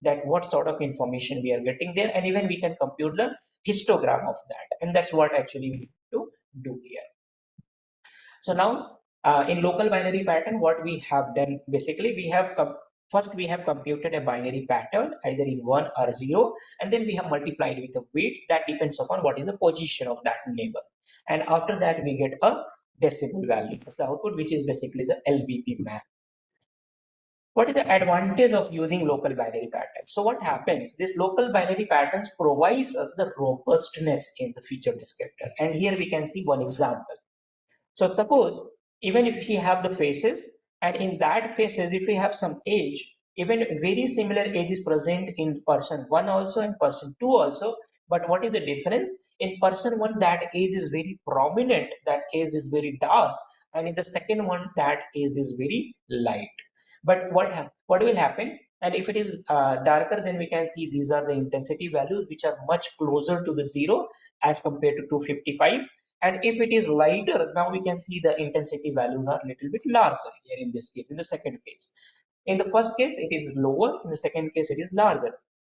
that what sort of information we are getting there, and even we can compute the histogram of that. And that's what actually we need to do here. So now in local binary pattern, what we have done, basically we have first we have computed a binary pattern either in 1 or 0, and then we have multiplied with a weight that depends upon what is the position of that neighbor. And after that we get a decimal value as the output, which is basically the LBP map. What is the advantage of using local binary patterns? So what happens? This local binary patterns provides us the robustness in the feature descriptor. And here we can see one example. So suppose even if we have the faces, and in that faces, if we have some age, even very similar age is present in person one also and person two also. But what is the difference? In person one, that age is very prominent, that age is very dark, and in the second one, that age is very light. But what will happen? And if it is darker, then we can see these are the intensity values which are much closer to the zero as compared to 255. And if it is lighter, now we can see the intensity values are a little bit larger here in this case, in the second case. In the first case, it is lower. In the second case, it is larger.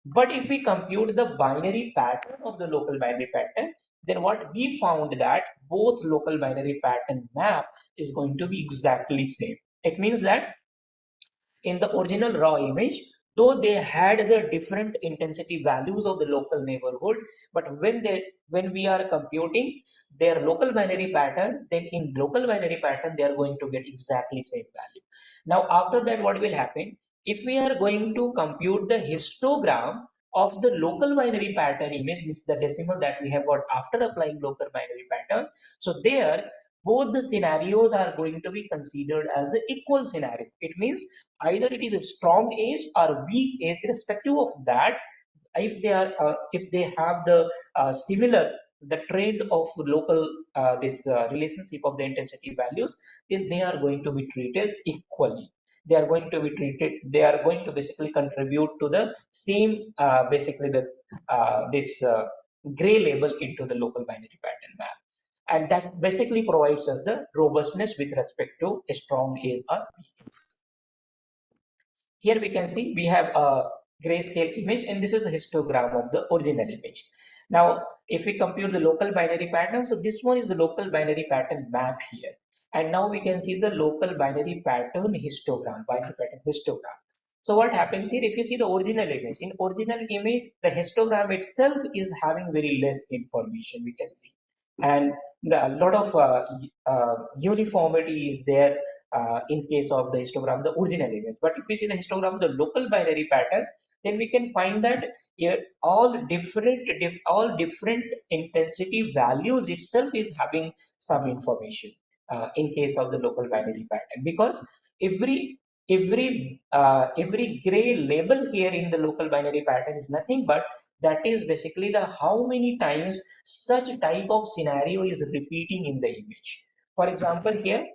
But if we compute the binary pattern of the local binary pattern, then what we found that both local binary pattern map is going to be exactly same. It means that in the original raw image, though they had the different intensity values of the local neighborhood, but when we are computing their local binary pattern, then in local binary pattern they are going to get exactly same value. Now after that, what will happen? If we are going to compute the histogram of the local binary pattern image, means the decimal that we have got after applying local binary pattern, so there both the scenarios are going to be considered as the equal scenario. It means either it is a strong age or weak age, irrespective of that. If they have the similar the trend of local this relationship of the intensity values, then they are going to be treated equally. They are going to be treated, they are going to basically contribute to the same basically the this gray label into the local binary pattern map. And that basically provides us the robustness with respect to a strong age or weak age. Here we can see we have a grayscale image, and this is the histogram of the original image. Now, if we compute the local binary pattern, so this one is the local binary pattern map here. And now we can see the local binary pattern histogram, binary pattern histogram. So what happens here, if you see the original image, in original image, the histogram itself is having very less information, we can see. And a lot of uniformity is there in case of the histogram, the original image. But if we see the histogram, the local binary pattern, then we can find that here all different intensity values itself is having some information in case of the local binary pattern, because every every gray label here in the local binary pattern is nothing but that is basically the how many times such type of scenario is repeating in the image. For example, here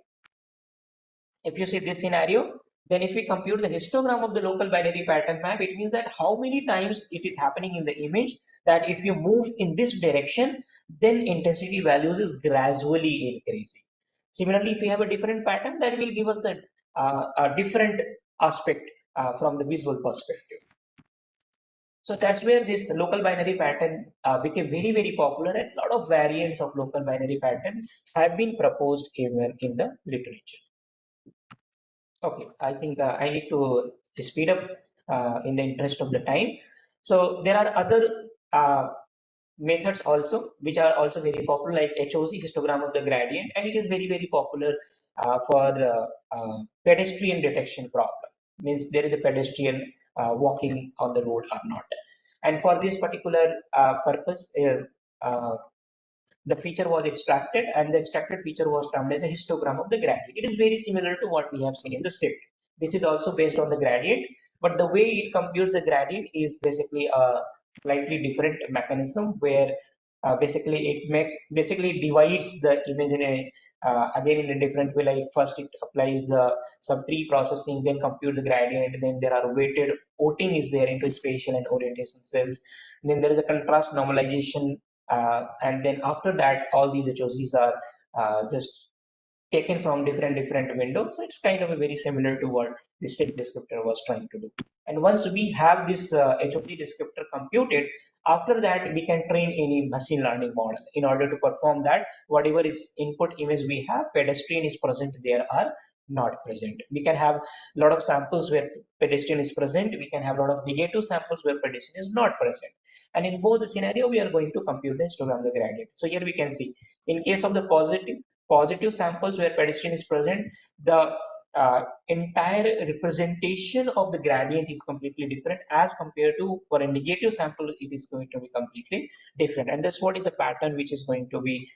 if you see this scenario, then if we compute the histogram of the local binary pattern map, it means that how many times it is happening in the image, that if you move in this direction, then intensity values is gradually increasing. Similarly, if we have a different pattern, that will give us the a different aspect from the visual perspective. So that's where this local binary pattern became very, very popular, and a lot of variants of local binary pattern have been proposed even in the literature. Okay, I think I need to speed up in the interest of the time. So there are other methods also, which are also very popular, like HOC, histogram of the gradient, and it is very, very popular for pedestrian detection problem. Means there is a pedestrian walking on the road or not. And for this particular purpose, the feature was extracted, and the extracted feature was termed as the histogram of the gradient. It is very similar to what we have seen in the SIFT. This is also based on the gradient, but the way it computes the gradient is basically a slightly different mechanism, where basically divides the image in a again in a different way. Like first it applies the some pre-processing, then compute the gradient, then there are weighted voting is there into spatial and orientation cells. Then there is a contrast normalization, and then after that, all these HOCs are just taken from different windows. So it's kind of a very similar to what the SIG descriptor was trying to do. And once we have this HOC descriptor computed, after that we can train any machine learning model. In order to perform that, whatever is input image we have, pedestrian is present there or not present. We can have a lot of samples where pedestrian is present. We can have a lot of negative samples where pedestrian is not present. And in both the scenario, we are going to compute the histogram the gradient. So here we can see, in case of the positive samples where pedestrian is present, the entire representation of the gradient is completely different as compared to for a negative sample, it is going to be completely different. And that's what is the pattern which is going to be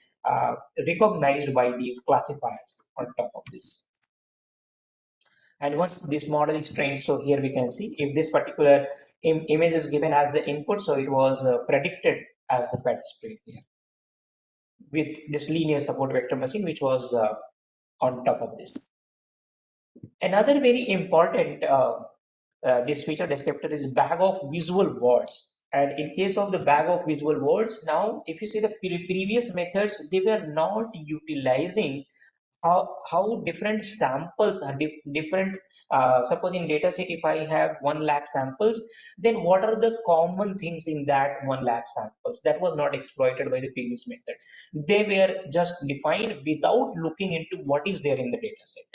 recognized by these classifiers on top of this. And once this model is trained, so here we can see if this particular image is given as the input, so it was predicted as the pedestrian here with this linear support vector machine, which was on top of this. Another very important this feature descriptor is bag of visual words. And in case of the bag of visual words, now if you see the previous methods, they were not utilizing how different samples are different. Suppose in data set, if I have 1 lakh samples, then what are the common things in that 1 lakh samples? That was not exploited by the previous method. They were just defined without looking into what is there in the data set.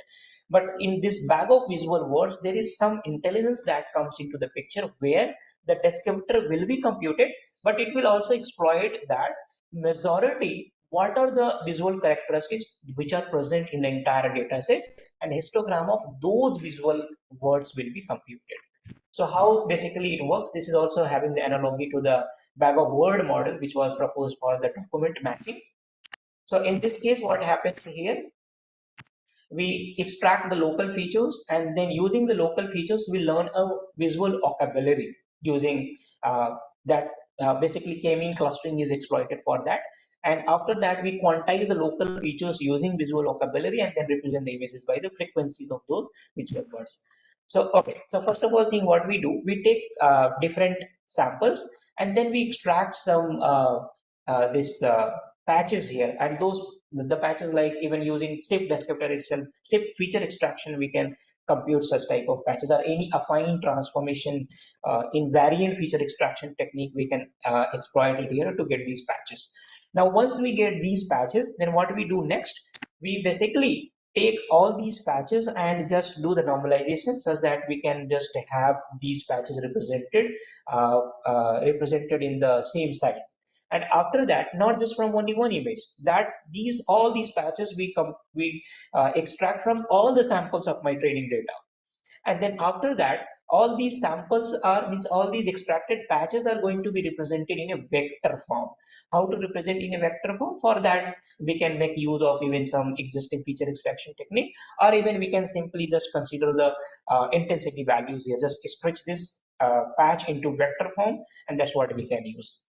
But in this bag of visual words, there is some intelligence that comes into the picture where the descriptor will be computed, but it will also exploit that majority what are the visual characteristics which are present in the entire data set, and histogram of those visual words will be computed. So how basically it works, this is also having the analogy to the bag of word model which was proposed for the document matching. So in this case, what happens here, we extract the local features, and then using the local features we learn a visual vocabulary using that basically k-mean clustering is exploited for that. And after that we quantize the local features using visual vocabulary and then represent the images by the frequencies of those visual words. So okay, so first of all thing what we do, we take different samples and then we extract some this patches here, and those the patches, like even using SIP descriptor itself, SIP feature extraction, we can compute such type of patches, or any affine transformation in variant feature extraction technique we can exploit it here to get these patches. Now once we get these patches, then what we do next, we basically take all these patches and just do the normalization such that we can just have these patches represented in the same size. And after that, not just from only one image, that all these patches we extract from all the samples of my training data. And then after that, all these samples are means all these extracted patches are going to be represented in a vector form. How to represent in a vector form? For that we can make use of even some existing feature extraction technique, or even we can simply just consider the intensity values here, just stretch this patch into vector form, and that's what we can use.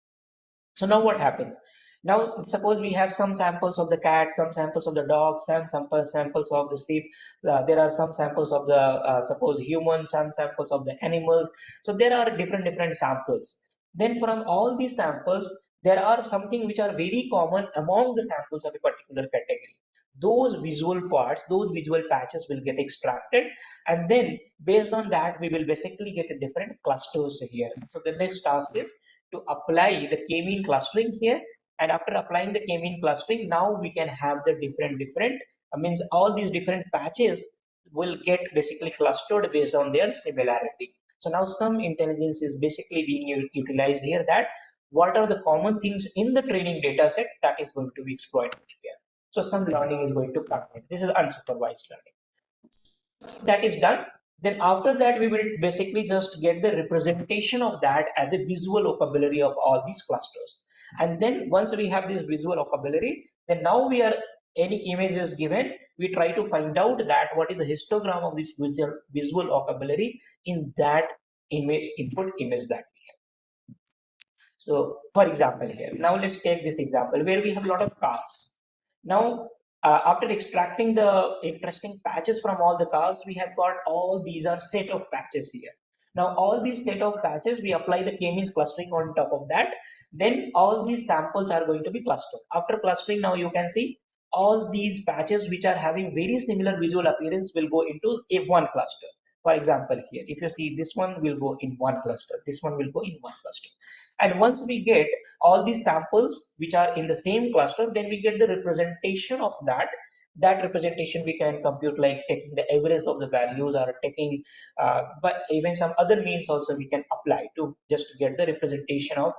So now what happens? Now suppose we have some samples of the cat, some samples of the dog, some samples of the sheep. There are some samples of the suppose humans, some samples of the animals. So there are different samples. Then from all these samples, there are something which are very common among the samples of a particular category. Those visual parts, those visual patches will get extracted, and then based on that, we will basically get a different clusters here. So the next task is to apply the k-mean clustering here, and after applying the k-mean clustering, now we can have the different means all these different patches will get basically clustered based on their similarity. So now some intelligence is basically being utilized here, that what are the common things in the training data set that is going to be exploited here. So some learning is going to come in. This is unsupervised learning. That is done, then after that we will basically just get the representation of that as a visual vocabulary of all these clusters. And then once we have this visual vocabulary, then now we are, any image is given, we try to find out that what is the histogram of this visual vocabulary in that image, input image that we have. So for example here, now let's take this example where we have a lot of cars. Now after extracting the interesting patches from all the cars, we have got all these are set of patches here. Now all these set of patches, we apply the k-means clustering on top of that. Then all these samples are going to be clustered. After clustering, now you can see all these patches which are having very similar visual appearance will go into a one cluster. For example, here, if you see, this one will go in one cluster, this one will go in one cluster. And once we get all these samples which are in the same cluster, then we get the representation of that. That representation we can compute, like taking the average of the values, or taking but even some other means also we can apply to just get the representation of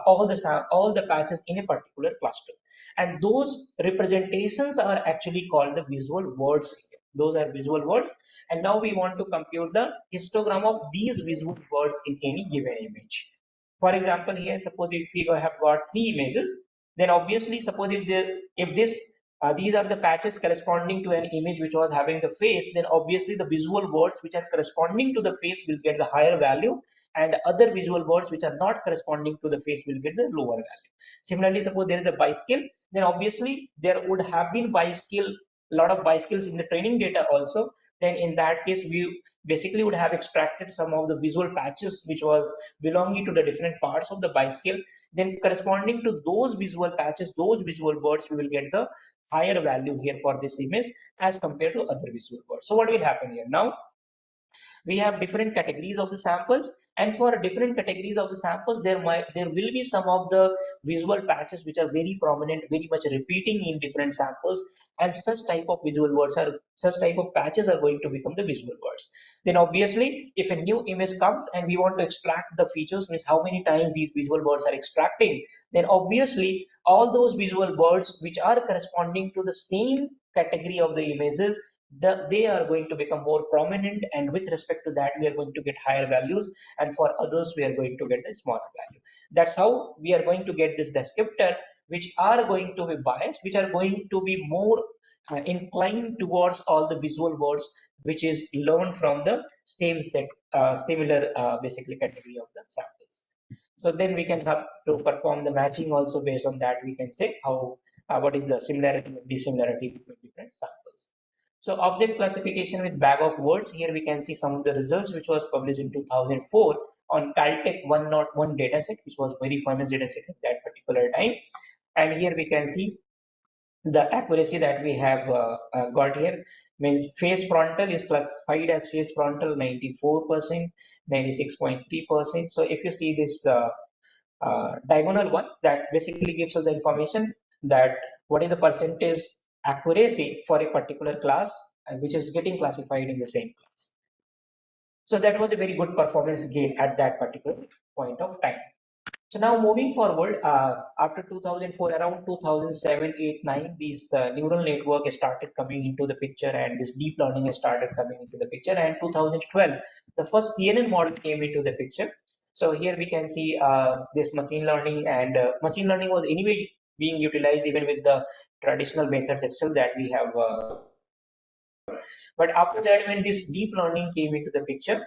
all the patches in a particular cluster. And those representations are actually called the visual words. Those are visual words. And now we want to compute the histogram of these visual words in any given image. For example, here suppose if we have got three images, then obviously suppose if this these are the patches corresponding to an image which was having the face, then obviously the visual words which are corresponding to the face will get the higher value, and other visual words which are not corresponding to the face will get the lower value. Similarly, suppose there is a bicycle, then obviously there would have been bicycle, a lot of bicycles in the training data also. Then in that case, we basically would have extracted some of the visual patches which was belonging to the different parts of the bicycle. Then corresponding to those visual patches, those visual words, we will get the higher value here for this image as compared to other visual words. So what will happen here now? We have different categories of the samples, and for different categories of the samples there will be some of the visual patches which are very prominent, very much repeating in different samples, and such type of patches are going to become the visual words. Then obviously if a new image comes and we want to extract the features, means how many times these visual words are extracting, then obviously all those visual words which are corresponding to the same category of the images, they are going to become more prominent, and with respect to that we are going to get higher values, and for others we are going to get a smaller value. That's how we are going to get this descriptor, which are going to be biased, which are going to be more inclined towards all the visual words which is learned from the same set, similar basically category of the samples. So then we can have to perform the matching also. Based on that we can say how what is the similarity and dissimilarity between different samples. So object classification with bag of words. Here we can see some of the results which was published in 2004 on Caltech 101 dataset, which was very famous dataset at that particular time. And here we can see the accuracy that we have got here. Means face frontal is classified as face frontal 94%, 96.3%. So if you see this diagonal one, that basically gives us the information that what is the percentage accuracy for a particular class and which is getting classified in the same class. So that was a very good performance gain at that particular point of time. So now moving forward, after 2004, around 2007, 8, 9, these neural network started coming into the picture, and this deep learning started coming into the picture. And 2012, the first CNN model came into the picture. So here we can see this machine learning, and machine learning was anyway being utilized even with the traditional methods itself that we have but after that, when this deep learning came into the picture,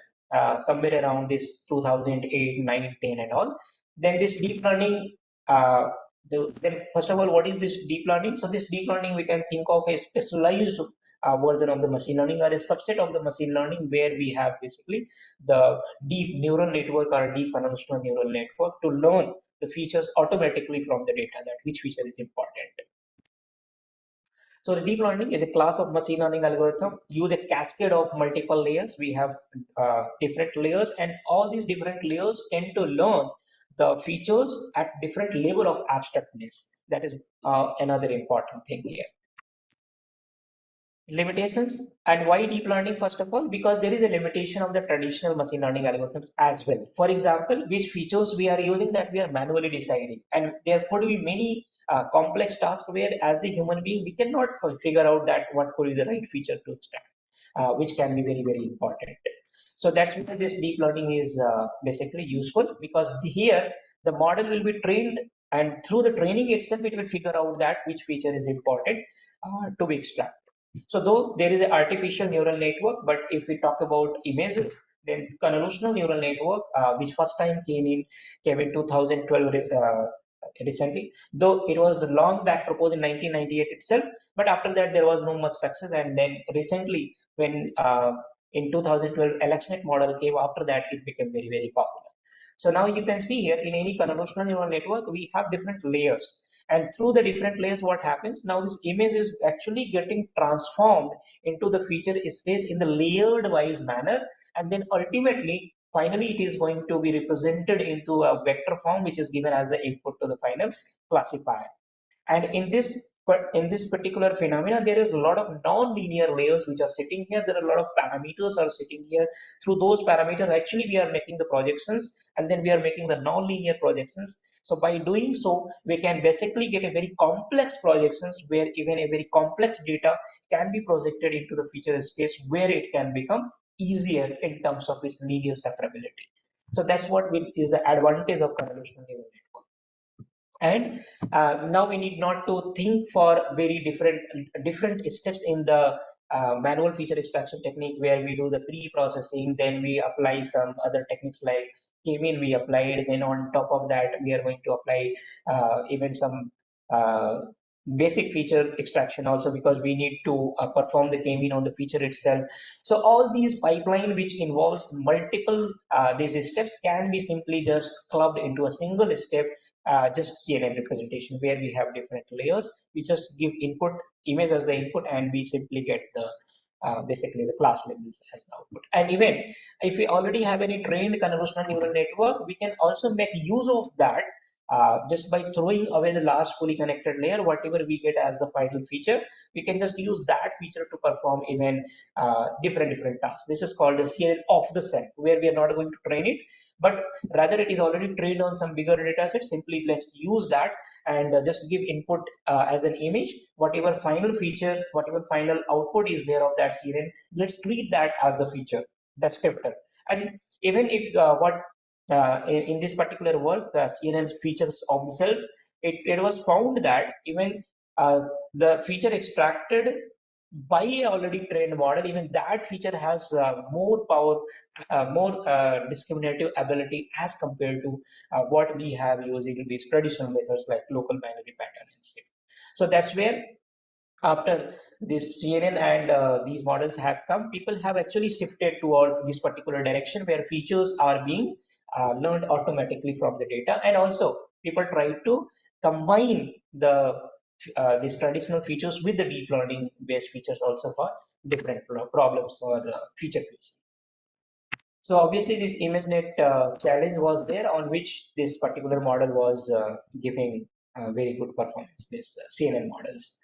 somewhere around this 2008, 9, 10 and all, then this deep learning, then first of all, what is this deep learning? So this deep learning, we can think of a specialized version of the machine learning, or a subset of the machine learning, where we have basically the deep neural network or deep convolutional neural network to learn the features automatically from the data, that which feature is important. So the deep learning is a class of machine learning algorithm use a cascade of multiple layers. We have different layers, and all these different layers tend to learn the features at different level of abstractness. That is another important thing here. Limitations. And why deep learning? First of all, because there is a limitation of the traditional machine learning algorithms as well. For example, which features we are using, that we are manually deciding, and there could be many complex tasks where as a human being we cannot figure out that what could be the right feature to extract, which can be very, very important. So that's why this deep learning is basically useful, because here the model will be trained, and through the training itself it will figure out that which feature is important to be extracted. So though there is an artificial neural network, but if we talk about images, then convolutional neural network, which first time came in 2012 recently, though it was long back proposed in 1998 itself, but after that there was no much success, and then recently when in 2012 AlexNet model came, after that it became very, very popular. So now you can see here in any convolutional neural network we have different layers, and through the different layers what happens, now this image is actually getting transformed into the feature space in the layered wise manner, and then ultimately finally it is going to be represented into a vector form which is given as the input to the final classifier. And in this particular phenomena, there is a lot of non-linear layers which are sitting here. There are a lot of parameters are sitting here. Through those parameters, actually we are making the projections, and then we are making the non-linear projections. So by doing so, we can basically get a very complex projections where even a very complex data can be projected into the feature space where it can become easier in terms of its linear separability. So that's what is the advantage of convolutional neural network. And now we need not to think for very different steps in the manual feature extraction technique, where we do the pre-processing, then we apply some other techniques like k-mean we applied, then on top of that we are going to apply even some uh, basic feature extraction also, because we need to perform the k-mean on the feature itself. So all these pipeline which involves multiple these steps can be simply just clubbed into a single step, just CNN representation, where we have different layers. We just give input image as the input, and we simply get the basically the class labels as the output. And even if we already have any trained convolutional neural network, we can also make use of that just by throwing away the last fully connected layer. Whatever we get as the final feature, we can just use that feature to perform even different tasks. This is called a CNN off the set, where we are not going to train it, but rather it is already trained on some bigger data set. Simply let's use that and just give input as an image. Whatever final feature, whatever final output is there of that CNN, let's treat that as the feature descriptor. And even if in this particular work, the CNN features of the self, it was found that even the feature extracted by a already trained model, even that feature has more power, more discriminative ability as compared to what we have using these traditional methods like local binary pattern and SIP. So that's where after this CNN and these models have come, people have actually shifted toward this particular direction where features are being learned automatically from the data, and also people try to combine these traditional features with the deep learning based features also for different problems or feature fields. So obviously this ImageNet challenge was there, on which this particular model was giving very good performance, this CNN models.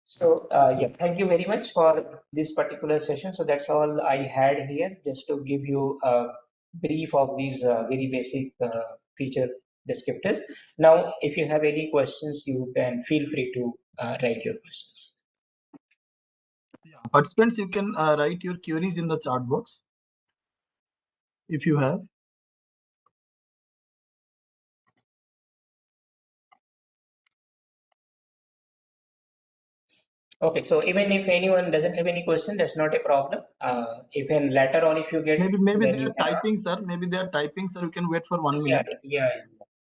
So yeah, thank you very much for this particular session. So that's all I had here, just to give you a brief of these very basic feature descriptors. Now, if you have any questions, you can feel free to write your questions. Yeah. Participants, you can write your queries in the chat box if you have. Okay, so even if anyone doesn't have any question, that's not a problem. Even later on, if you get, Maybe then they you are can typing, ask. sir. Maybe they are typing, sir. You can wait for 1 minute. Yeah.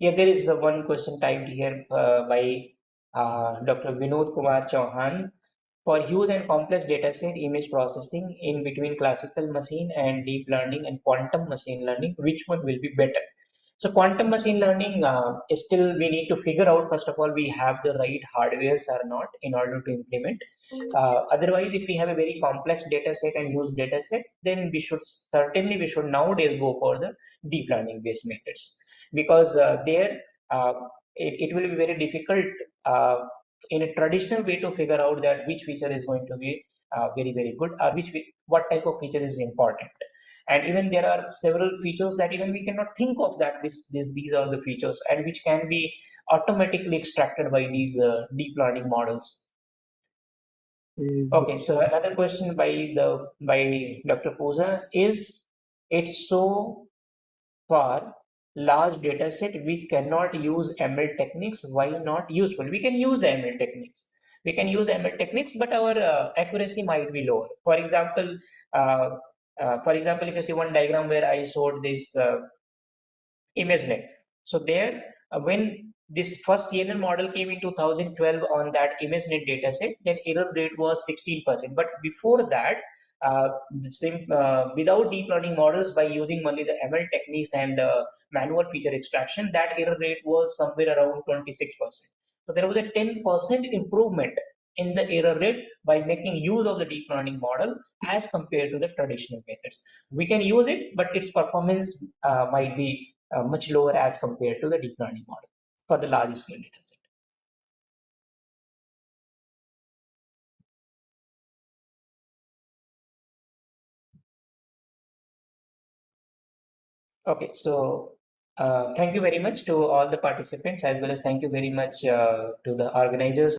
There is one question typed here by Dr. Vinod Kumar Chauhan. For huge and complex dataset image processing in between classical machine and deep learning and quantum machine learning, which one will be better? So quantum machine learning is still, we need to figure out, first of all, we have the right hardwares or not in order to implement. Otherwise, if we have a very complex data set and huge data set, then we should nowadays go for the deep learning based methods, because there uh, it will be very difficult in a traditional way to figure out that which feature is going to be very good, or what type of feature is important. And even there are several features that even we cannot think of that these are the features, and which can be automatically extracted by these deep learning models. Is Okay, so another question by Dr. Pooja is, it's so for large data set we cannot use ML techniques. Why not useful? We can use the ML techniques. We can use ML techniques, but our accuracy might be lower. Uh, for example, if you see one diagram where I showed this ImageNet. So there, when this first CNN model came in 2012 on that ImageNet dataset, then error rate was 16%. But before that, without deep learning models, by using only the ML techniques and manual feature extraction, that error rate was somewhere around 26%. So there was a 10% improvement in the error rate by making use of the deep learning model as compared to the traditional methods. We can use it, but its performance might be much lower as compared to the deep learning model for the large scale data set. Okay, so Thank you very much to all the participants, as well as thank you very much to the organizers